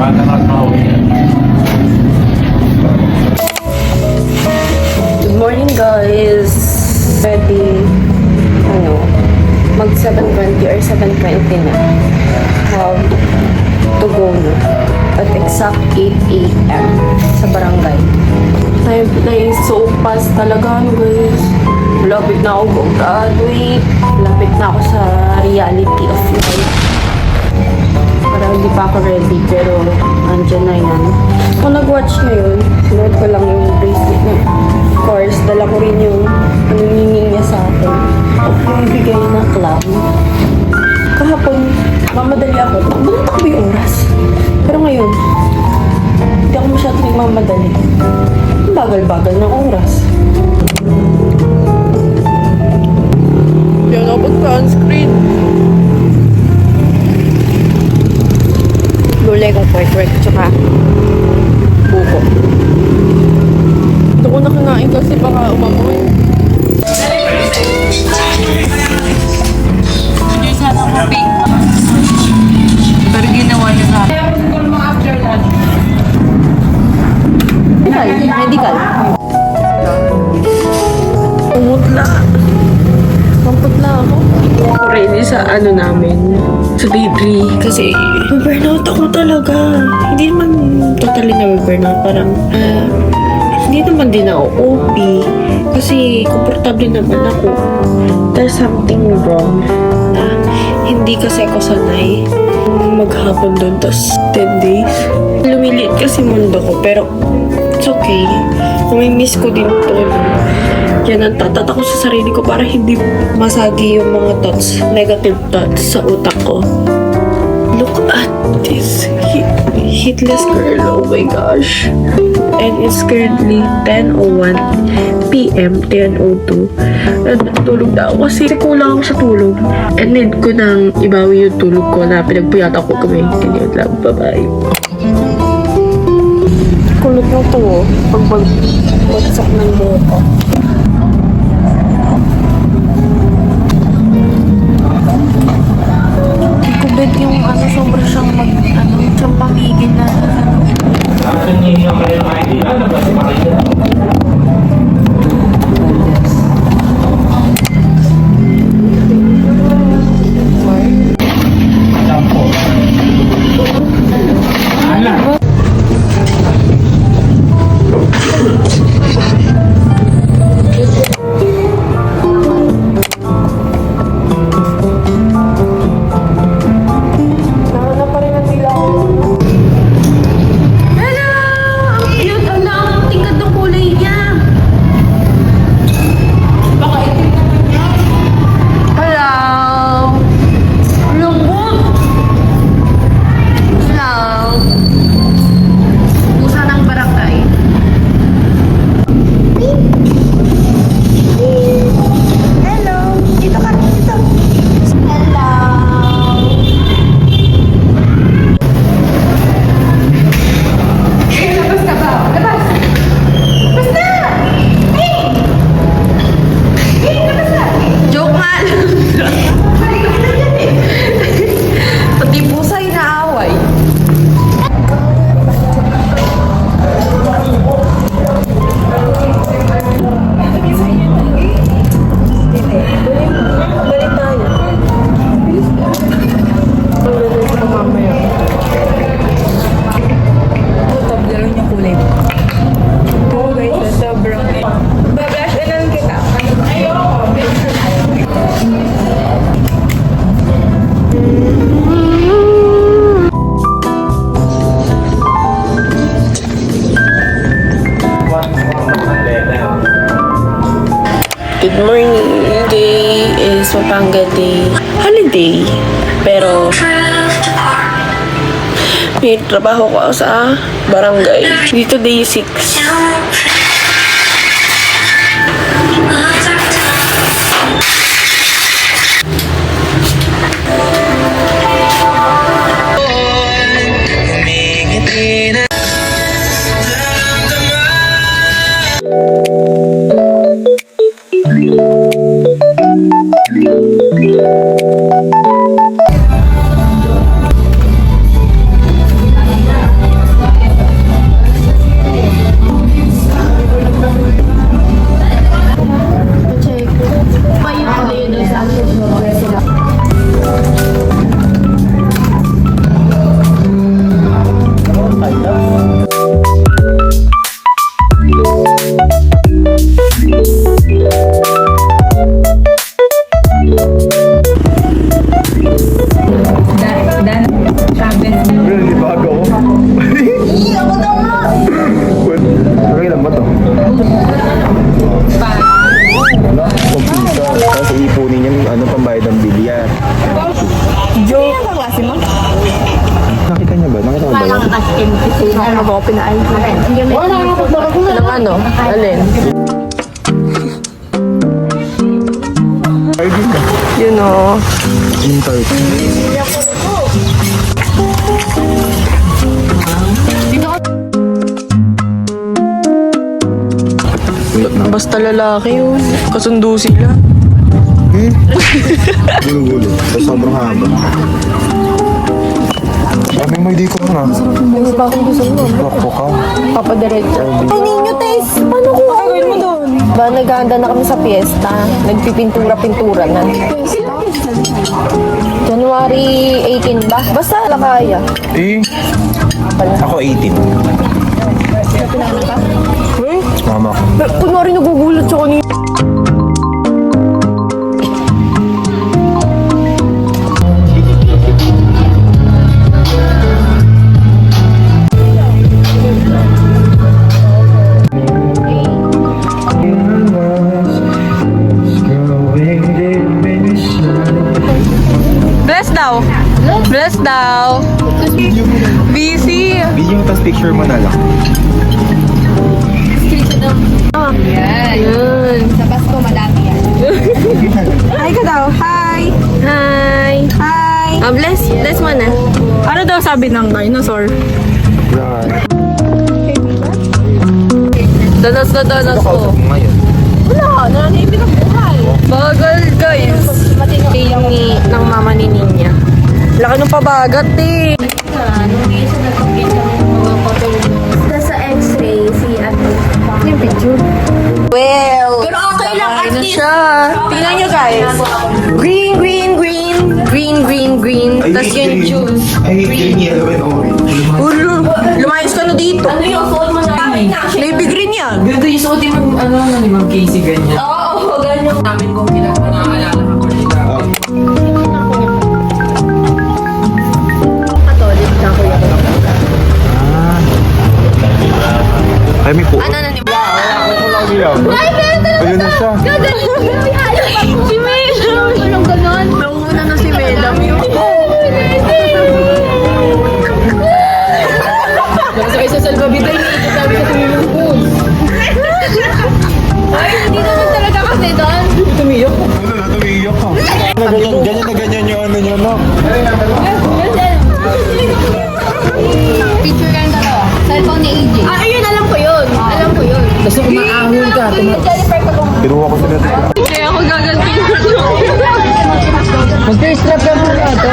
Good morning guys! Ready, mag 7:20 or 7:20 na. Have to go na. At exact 8 a.m. sa barangay. I'm so fast talaga guys. Lapit na ako graduate. Lapit na ako sa reality of life. Parang hindi pa ako ready pero andyan na yan. Kung nag-watch nyo yun, sinuot ko lang yung bracelet niya. Of course, dala ko rin yung anuningin niya sa akin. Yung bigay na clown. Kahapon, mamadali ako. Takbo yung oras. Pero ngayon, hindi ako masyadong nagmamadali. Bagal-bagal ng oras. Yan ako pag-sunscreen. Lulay kong kwek-kwek tsaka buko. Ito ko nakanain kasi baka umamoy. Hindi sana ko pink. Pero ginawa niya sa akin. Medical. Pumutla. Pamputla ako. Ready sa namin. Sa baby. Kasi, burnout ako talaga. Hindi naman totally na burnout. Parang, hindi naman din ako OP. Kasi, komportable naman ako. There's something wrong na hindi kasi ako sanay maghapon doon. Tapos, 10 days. Lumiliit kasi mundo ko. Pero, it's okay. Namimiss ko din to. Yan ang tatat ako sa sarili ko para hindi masagi yung mga thoughts, negative thoughts sa utak ko. Look at this hitless girl. Oh my gosh. And it's currently 10:01 p.m. 10:02. And natulog na ako kasi kulang ako sa tulog. And need ko nang ibawi yung tulog ko na pinagpuyat ako kami. Ganyan lang. Bye-bye. Kulot na to, pag-bagsak ng buto. Kubed yung sobra siyang siyang pamigin na Good morning! Today is Pampanga Day. Holiday. Pero, may trabaho ko sa barangay. Dito day 6. yun? Ano ba ako pinaayos mo? Ng ano? Alin? Yun o. Basta lalaki yun. Kasundo sila. Gulo-gulo. Tapos sobrang haba. May di ko na. Ano ba akong gusto mo? Bakbo ka. Papadiretso. Ay, ninyo, Tess! Paano ko gagawin mo doon? Ba, naghahanda na kami sa piyesta. Nagpipintura-pintura na. January 18 ba? Basta kaya. Ako 18. Mama ko. Kunwari nagugulat siya kanina. Bless daw. Bless daw. Busy. Video mo, tapos picture mo na lang. Yun. Sa Pasko, madami yan. Hi ka daw. Hi. Hi. Hi. Bless. Bless mo na. Ano daw sabi ng dinosaur? Yan. Danas na danas ko. Ngayon. Wala. Nananibig ang buhay. Bagal, guys. Yung ng mama ni Ninya. Laki ng pabagat eh. Sa x-ray, si Ate. Yung picture. Well, pero okay lang na siya. Tingnan nyo guys. Green, green, green. Green, green, green. Tapos yung juice. I hate green, yellow, and orange. Ulo, lumayos ka na dito. Ano yung suot mo na? Navy green yan. Ganda yung suotin mo, ano ni Ma'am Casey, ganyan. Oo, ganyan. Namin kung kailan ko nakaalala ako nila. Katolik na kuya. Ay, may po. Ano na ni Ayun na siya. Si Melam. Anong ganon? Nauna na si Melam yun. Nakasakay sa salbabiday, iniikot namin sa swimming pool. Hindi naman talaga kasi doon. Tumiyak ko. Ano na, tumiyak ka. Ganyan na ganyan yung ano niya, no? Picture kayong dalawa. Cellphone ni AJ. Ayun, alam ko yun. Alam ko yun. Basta umaahon ka. Pinuha ko sila. Kaya ako gaganti mo. Mag-strap ka muna ito.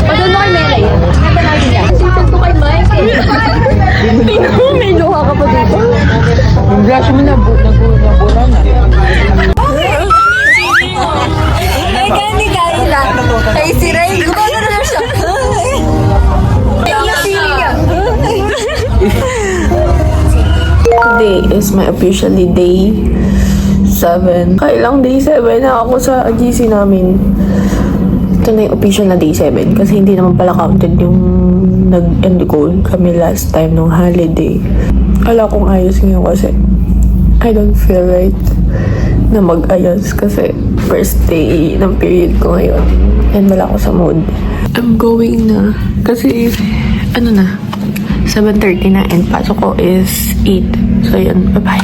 Pagod mo kay Mela yun. Nata natin yan. Sitan ko kay Mike eh. May luha ka pa dito. Yung brush mo na, nabura na. Ay, gani Kayla. Ay, si Ray. Gumano na siya. Today is my officially day 7. Kailang day 7 na ako sa GC namin. Ito na yung official na day 7 kasi hindi naman pala counted yung nag-end kami last time nung holiday. Ala kong ayos ngayon kasi I don't feel right na mag-ayos kasi first day ng period ko ngayon and wala ako sa mood. I'm going na kasi ano na 7:30 na and pasok ko is 8. So yun, bye-bye.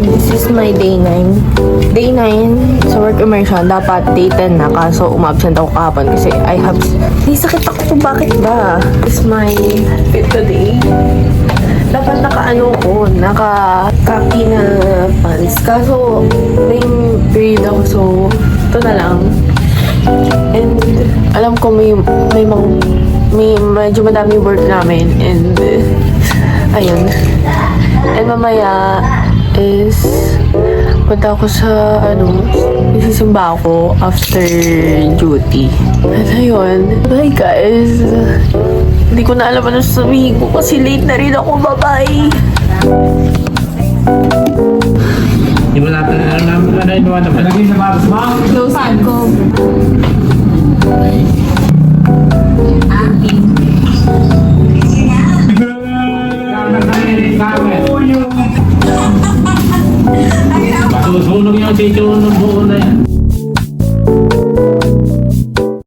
This is my day 9. Day 9 sa work immersion, dapat day 10 na kaso umabsent ako kahapon kasi I have... May sakit ako, bakit ba? This is my 5th day. Dapat naka-ano ko, naka-kaki na pants. Kaso, may period ako so, ito na lang. And alam ko may medyo madami work namin and ayun. And mamaya is punta ako sa isisimba ako after duty. At ayun, bye guys. Hindi ko na alam ano sasabihin ko kasi late na rin ako. Bye-bye. Di ba natin alam namin na inuwan na palagay na babas mo? Close ko. Susunog yung chicho ng buo na